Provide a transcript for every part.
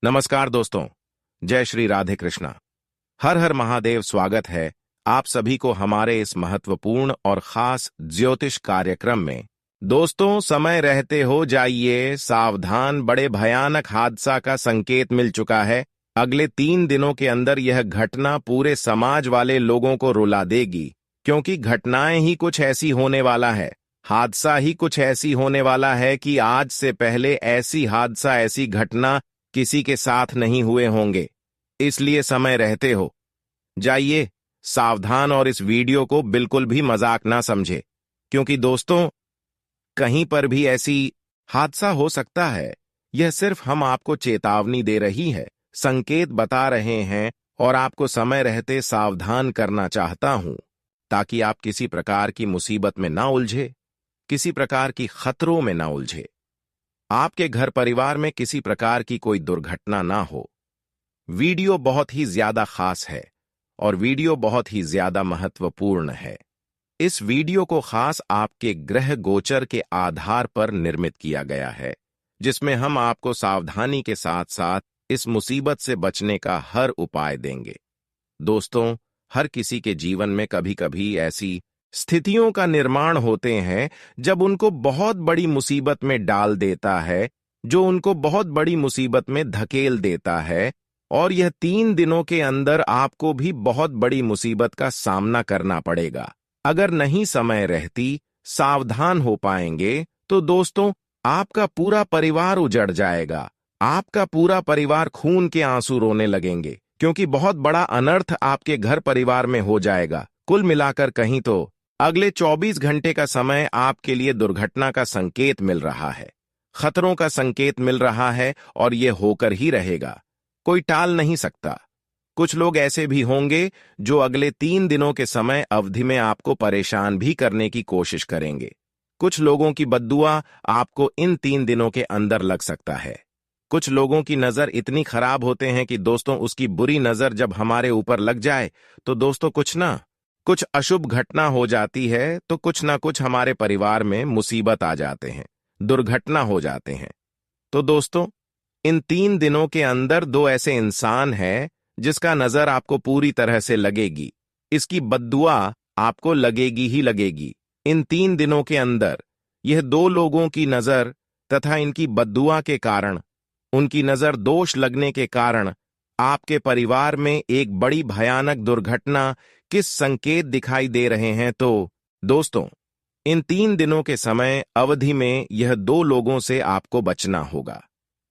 नमस्कार दोस्तों। जय श्री राधे कृष्णा। हर हर महादेव। स्वागत है आप सभी को हमारे इस महत्वपूर्ण और खास ज्योतिष कार्यक्रम में। दोस्तों, समय रहते हो जाइए सावधान, बड़े भयानक हादसा का संकेत मिल चुका है। अगले 3 दिनों के अंदर यह घटना पूरे समाज वाले लोगों को रुला देगी, क्योंकि घटनाएं ही कुछ ऐसी होने वाला है, हादसा ही कुछ ऐसी होने वाला है कि आज से पहले ऐसी घटना किसी के साथ नहीं हुए होंगे। इसलिए समय रहते हो जाइए सावधान और इस वीडियो को बिल्कुल भी मजाक ना समझे, क्योंकि दोस्तों कहीं पर भी ऐसी हादसा हो सकता है। यह सिर्फ हम आपको चेतावनी दे रही है, संकेत बता रहे हैं और आपको समय रहते सावधान करना चाहता हूं, ताकि आप किसी प्रकार की मुसीबत में ना उलझे, किसी प्रकार की खतरों में ना उलझे, आपके घर परिवार में किसी प्रकार की कोई दुर्घटना ना हो। वीडियो बहुत ही ज्यादा खास है और वीडियो बहुत ही ज्यादा महत्वपूर्ण है। इस वीडियो को खास आपके ग्रह गोचर के आधार पर निर्मित किया गया है, जिसमें हम आपको सावधानी के साथ साथ इस मुसीबत से बचने का हर उपाय देंगे। दोस्तों, हर किसी के जीवन में कभी कभी ऐसी स्थितियों का निर्माण होते हैं जब उनको बहुत बड़ी मुसीबत में डाल देता है, जो उनको बहुत बड़ी मुसीबत में धकेल देता है, और यह 3 दिनों के अंदर आपको भी बहुत बड़ी मुसीबत का सामना करना पड़ेगा। अगर नहीं समय रहती सावधान हो पाएंगे तो दोस्तों आपका पूरा परिवार उजड़ जाएगा, आपका पूरा परिवार खून के आंसू रोने लगेंगे, क्योंकि बहुत बड़ा अनर्थ आपके घर परिवार में हो जाएगा। कुल मिलाकर कहीं तो अगले 24 घंटे का समय आपके लिए दुर्घटना का संकेत मिल रहा है, खतरों का संकेत मिल रहा है, और यह होकर ही रहेगा, कोई टाल नहीं सकता। कुछ लोग ऐसे भी होंगे जो अगले 3 दिनों के समय अवधि में आपको परेशान भी करने की कोशिश करेंगे। कुछ लोगों की बद्दुआ आपको इन 3 दिनों के अंदर लग सकता है। कुछ लोगों की नजर इतनी खराब होते हैं कि दोस्तों उसकी बुरी नजर जब हमारे ऊपर लग जाए तो दोस्तों कुछ अशुभ घटना हो जाती है, तो कुछ ना कुछ हमारे परिवार में मुसीबत आ जाते हैं, दुर्घटना हो जाते हैं। तो दोस्तों इन 3 दिनों के अंदर 2 ऐसे इंसान हैं जिसका नजर आपको पूरी तरह से लगेगी, इसकी बद्दुआ आपको लगेगी ही लगेगी। इन 3 दिनों के अंदर यह 2 लोगों की नजर तथा इनकी बद्दुआ के कारण, उनकी नजर दोष लगने के कारण आपके परिवार में एक बड़ी भयानक दुर्घटना किस संकेत दिखाई दे रहे हैं। तो दोस्तों इन 3 दिनों के समय अवधि में यह 2 लोगों से आपको बचना होगा।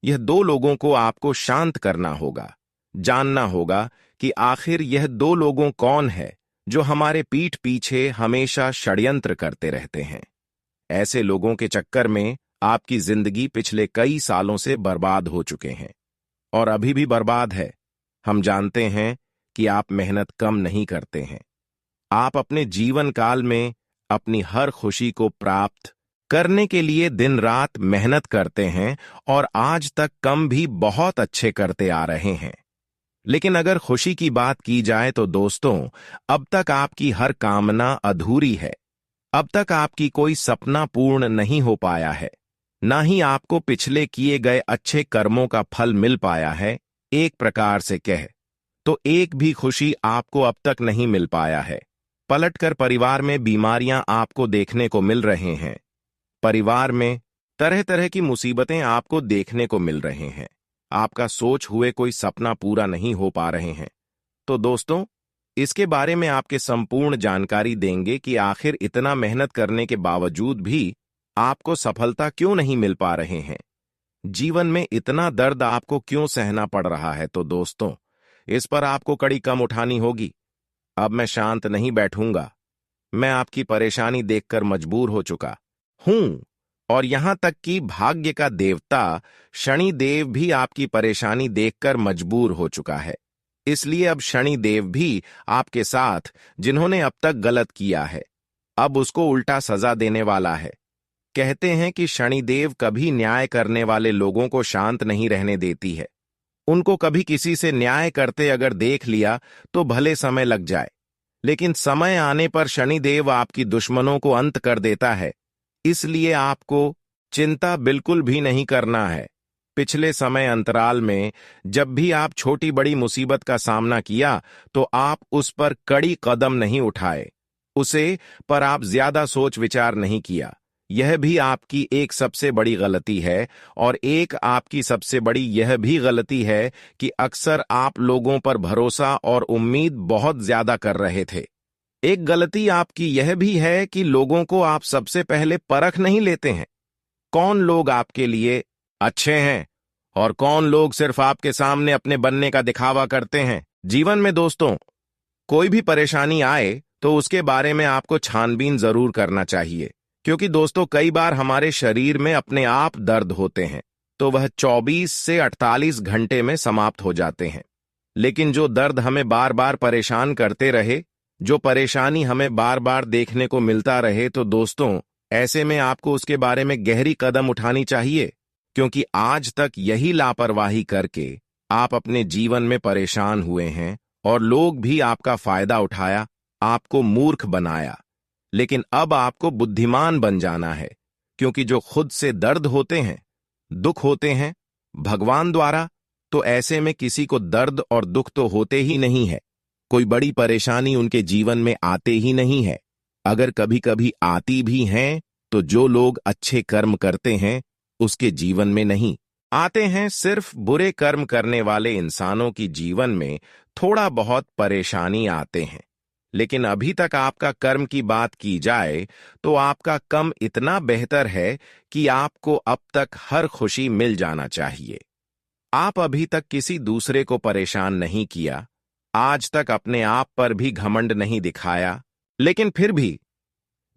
यह 2 लोगों को आपको शांत करना होगा, जानना होगा कि आखिर यह 2 लोगों कौन है जो हमारे पीठ पीछे हमेशा षड्यंत्र करते रहते हैं। ऐसे लोगों के चक्कर में आपकी जिंदगी पिछले कई सालों से बर्बाद हो चुके हैं और अभी भी बर्बाद है। हम जानते हैं कि आप मेहनत कम नहीं करते हैं, आप अपने जीवन काल में अपनी हर खुशी को प्राप्त करने के लिए दिन रात मेहनत करते हैं और आज तक कम भी बहुत अच्छे करते आ रहे हैं। लेकिन अगर खुशी की बात की जाए तो दोस्तों अब तक आपकी हर कामना अधूरी है, अब तक आपकी कोई सपना पूर्ण नहीं हो पाया है, ना ही आपको पिछले किए गए अच्छे कर्मों का फल मिल पाया है। एक प्रकार से कह तो एक भी खुशी आपको अब तक नहीं मिल पाया है। पलटकर परिवार में बीमारियां आपको देखने को मिल रहे हैं, परिवार में तरह तरह की मुसीबतें आपको देखने को मिल रहे हैं, आपका सोच हुए कोई सपना पूरा नहीं हो पा रहे हैं। तो दोस्तों इसके बारे में आपके संपूर्ण जानकारी देंगे कि आखिर इतना मेहनत करने के बावजूद भी आपको सफलता क्यों नहीं मिल पा रहे हैं, जीवन में इतना दर्द आपको क्यों सहना पड़ रहा है। तो दोस्तों इस पर आपको कड़ी कम उठानी होगी। अब मैं शांत नहीं बैठूंगा, मैं आपकी परेशानी देखकर मजबूर हो चुका हूं, और यहां तक कि भाग्य का देवता शनि देव भी आपकी परेशानी देखकर मजबूर हो चुका है। इसलिए अब शनि देव भी आपके साथ जिन्होंने अब तक गलत किया है, अब उसको उल्टा सजा देने वाला है। कहते हैं कि शनिदेव कभी न्याय करने वाले लोगों को शांत नहीं रहने देती है, उनको कभी किसी से न्याय करते अगर देख लिया तो भले समय लग जाए, लेकिन समय आने पर शनिदेव आपकी दुश्मनों को अंत कर देता है। इसलिए आपको चिंता बिल्कुल भी नहीं करना है। पिछले समय अंतराल में जब भी आप छोटी बड़ी मुसीबत का सामना किया तो आप उस पर कड़ी कदम नहीं उठाए, उसे पर आप ज्यादा सोच विचार नहीं किया। यह भी आपकी एक सबसे बड़ी गलती है। और एक आपकी सबसे बड़ी यह भी गलती है कि अक्सर आप लोगों पर भरोसा और उम्मीद बहुत ज्यादा कर रहे थे। एक गलती आपकी यह भी है कि लोगों को आप सबसे पहले परख नहीं लेते हैं। कौन लोग आपके लिए अच्छे हैं और कौन लोग सिर्फ आपके सामने अपने बनने का दिखावा करते हैं। जीवन में दोस्तों, कोई भी परेशानी आए तो उसके बारे में आपको छानबीन जरूर करना चाहिए, क्योंकि दोस्तों कई बार हमारे शरीर में अपने आप दर्द होते हैं तो वह 24 से 48 घंटे में समाप्त हो जाते हैं। लेकिन जो दर्द हमें बार बार परेशान करते रहे, जो परेशानी हमें बार बार देखने को मिलता रहे, तो दोस्तों ऐसे में आपको उसके बारे में गहरी कदम उठानी चाहिए, क्योंकि आज तक यही लापरवाही करके आप अपने जीवन में परेशान हुए हैं और लोग भी आपका फायदा उठाया, आपको मूर्ख बनाया। लेकिन अब आपको बुद्धिमान बन जाना है, क्योंकि जो खुद से दर्द होते हैं, दुख होते हैं भगवान द्वारा, तो ऐसे में किसी को दर्द और दुख तो होते ही नहीं है। कोई बड़ी परेशानी उनके जीवन में आते ही नहीं है। अगर कभी कभी आती भी हैं तो जो लोग अच्छे कर्म करते हैं उसके जीवन में नहीं आते हैं। सिर्फ बुरे कर्म करने वाले इंसानों की जीवन में थोड़ा बहुत परेशानी आते हैं। लेकिन अभी तक आपका कर्म की बात की जाए तो आपका कम इतना बेहतर है कि आपको अब तक हर खुशी मिल जाना चाहिए। आप अभी तक किसी दूसरे को परेशान नहीं किया, आज तक अपने आप पर भी घमंड नहीं दिखाया। लेकिन फिर भी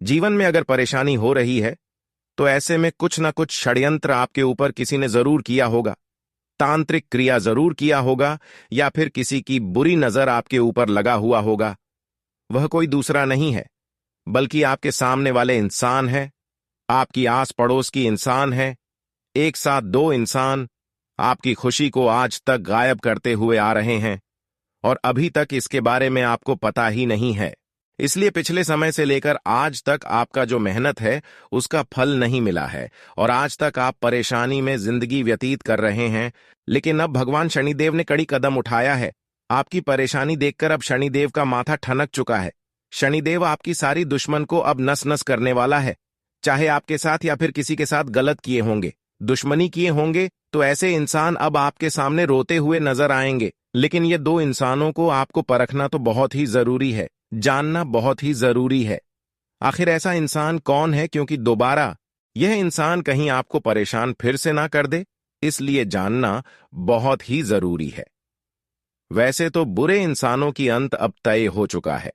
जीवन में अगर परेशानी हो रही है तो ऐसे में कुछ ना कुछ षड्यंत्र आपके ऊपर किसी ने जरूर किया होगा, तांत्रिक क्रिया जरूर किया होगा, या फिर किसी की बुरी नजर आपके ऊपर लगा हुआ होगा। वह कोई दूसरा नहीं है बल्कि आपके सामने वाले इंसान है, आपकी आस पड़ोस की इंसान है। एक साथ दो इंसान आपकी खुशी को आज तक गायब करते हुए आ रहे हैं और अभी तक इसके बारे में आपको पता ही नहीं है। इसलिए पिछले समय से लेकर आज तक आपका जो मेहनत है उसका फल नहीं मिला है और आज तक आप परेशानी में जिंदगी व्यतीत कर रहे हैं। लेकिन अब भगवान शनिदेव ने कड़ी कदम उठाया है। आपकी परेशानी देखकर अब शनिदेव का माथा ठनक चुका है। शनिदेव आपकी सारी दुश्मन को अब नस नस करने वाला है। चाहे आपके साथ या फिर किसी के साथ गलत किए होंगे, दुश्मनी किए होंगे, तो ऐसे इंसान अब आपके सामने रोते हुए नजर आएंगे। लेकिन ये दो इंसानों को आपको परखना तो बहुत ही जरूरी है, जानना बहुत ही जरूरी है। आखिर ऐसा इंसान कौन है, क्योंकि दोबारा यह इंसान कहीं आपको परेशान फिर से ना कर दे, इसलिए जानना बहुत ही जरूरी है। वैसे तो बुरे इंसानों की अंत अब तय हो चुका है,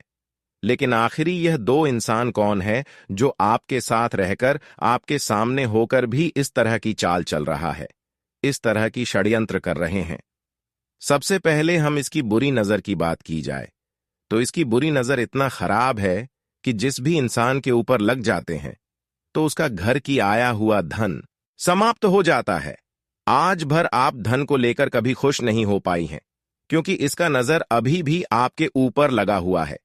लेकिन आखिरी यह दो इंसान कौन है जो आपके साथ रहकर आपके सामने होकर भी इस तरह की चाल चल रहा है, इस तरह की षड्यंत्र कर रहे हैं। सबसे पहले हम इसकी बुरी नजर की बात की जाए तो इसकी बुरी नजर इतना खराब है कि जिस भी इंसान के ऊपर लग जाते हैं तो उसका घर की आया हुआ धन समाप्त हो जाता है। आज भर आप धन को लेकर कभी खुश नहीं हो पाई हैं, क्योंकि इसका नजर अभी भी आपके ऊपर लगा हुआ है।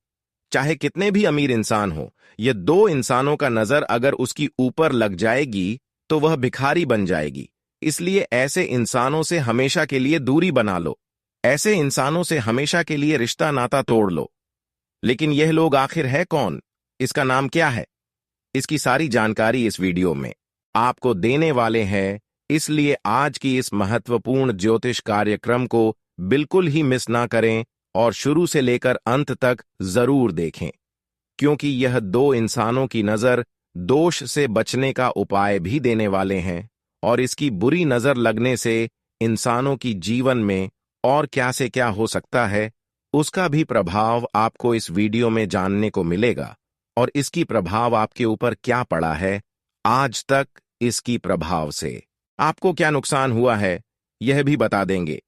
चाहे कितने भी अमीर इंसान हो, ये दो इंसानों का नजर अगर उसकी ऊपर लग जाएगी तो वह भिखारी बन जाएगी। इसलिए ऐसे इंसानों से हमेशा के लिए दूरी बना लो, ऐसे इंसानों से हमेशा के लिए रिश्ता नाता तोड़ लो। लेकिन यह लोग आखिर है कौन, इसका नाम क्या है, इसकी सारी जानकारी इस वीडियो में आपको देने वाले हैं। इसलिए आज की इस महत्वपूर्ण ज्योतिष कार्यक्रम को बिल्कुल ही मिस ना करें और शुरू से लेकर अंत तक जरूर देखें, क्योंकि यह दो इंसानों की नजर दोष से बचने का उपाय भी देने वाले हैं और इसकी बुरी नजर लगने से इंसानों की जीवन में और क्या से क्या हो सकता है उसका भी प्रभाव आपको इस वीडियो में जानने को मिलेगा। और इसकी प्रभाव आपके ऊपर क्या पड़ा है आज तक, इसकी प्रभाव से आपको क्या नुकसान हुआ है यह भी बता देंगे।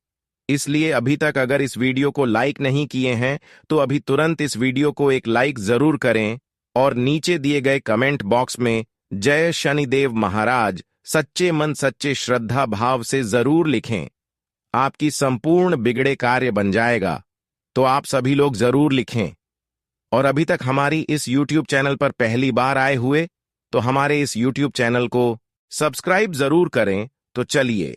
इसलिए अभी तक अगर इस वीडियो को लाइक नहीं किए हैं तो अभी तुरंत इस वीडियो को एक लाइक जरूर करें और नीचे दिए गए कमेंट बॉक्स में जय शनिदेव महाराज सच्चे मन सच्चे श्रद्धा भाव से जरूर लिखें। आपकी संपूर्ण बिगड़े कार्य बन जाएगा, तो आप सभी लोग जरूर लिखें। और अभी तक हमारी इस YouTube चैनल पर पहली बार आए हुए तो हमारे इस YouTube चैनल को सब्सक्राइब जरूर करें। तो चलिए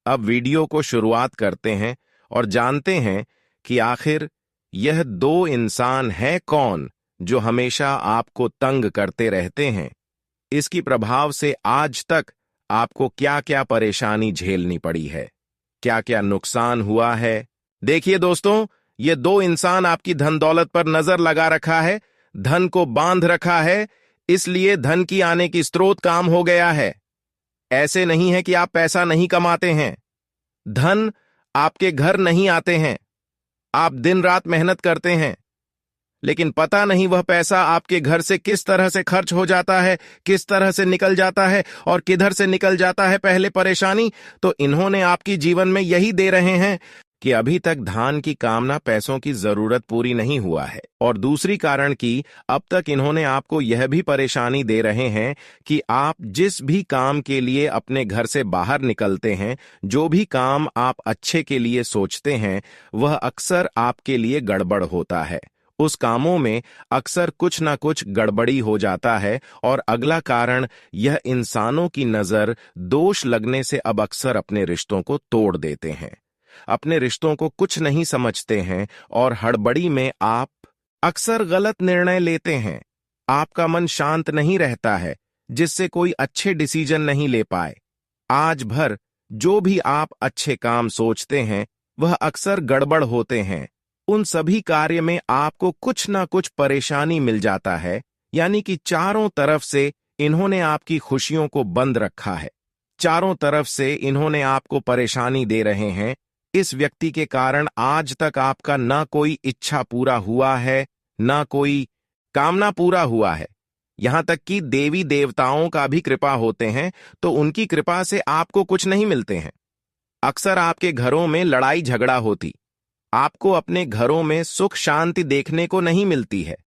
अब वीडियो को शुरुआत करते हैं और जानते हैं कि आखिर यह दो इंसान हैं कौन जो हमेशा आपको तंग करते रहते हैं। इसकी प्रभाव से आज तक आपको क्या क्या परेशानी झेलनी पड़ी है, क्या क्या नुकसान हुआ है। देखिए दोस्तों, ये दो इंसान आपकी धन दौलत पर नजर लगा रखा है, धन को बांध रखा है, इसलिए धन की आने की स्रोत काम हो गया है। ऐसे नहीं है कि आप पैसा नहीं कमाते हैं, धन आपके घर नहीं आते हैं, आप दिन रात मेहनत करते हैं, लेकिन पता नहीं वह पैसा आपके घर से किस तरह से खर्च हो जाता है, किस तरह से निकल जाता है और किधर से निकल जाता है। पहले परेशानी तो इन्होंने आपकी जीवन में यही दे रहे हैं कि अभी तक धन की कामना, पैसों की जरूरत पूरी नहीं हुआ है, और दूसरी कारण कि अब तक इन्होंने आपको यह भी परेशानी दे रहे हैं कि आप जिस भी काम के लिए अपने घर से बाहर निकलते हैं, जो भी काम आप अच्छे के लिए सोचते हैं, वह अक्सर आपके लिए गड़बड़ होता है। उस कामों में अक्सर कुछ ना कुछ गड़बड़ी हो जाता है, और अगला कारण यह इंसानों की नजर दोष लगने से अब अक्सर अपने रिश्तों को तोड़ देते हैं, अपने रिश्तों को कुछ नहीं समझते हैं, और हड़बड़ी में आप अक्सर गलत निर्णय लेते हैं। आपका मन शांत नहीं रहता है, जिससे कोई अच्छे डिसीजन नहीं ले पाए। आज भर जो भी आप अच्छे काम सोचते हैं, वह अक्सर गड़बड़ होते हैं। उन सभी कार्य में आपको कुछ ना कुछ परेशानी मिल जाता है, यानी कि चारों तरफ से इन्होंने आपकी खुशियों को बंद रखा है, चारों तरफ से इन्होंने आपको परेशानी दे रहे हैं। इस व्यक्ति के कारण आज तक आपका ना कोई इच्छा पूरा हुआ है, ना कोई कामना पूरा हुआ है। यहां तक कि देवी देवताओं का भी कृपा होते हैं, तो उनकी कृपा से आपको कुछ नहीं मिलते हैं। अक्सर आपके घरों में लड़ाई झगड़ा होती, आपको अपने घरों में सुख शांति देखने को नहीं मिलती है।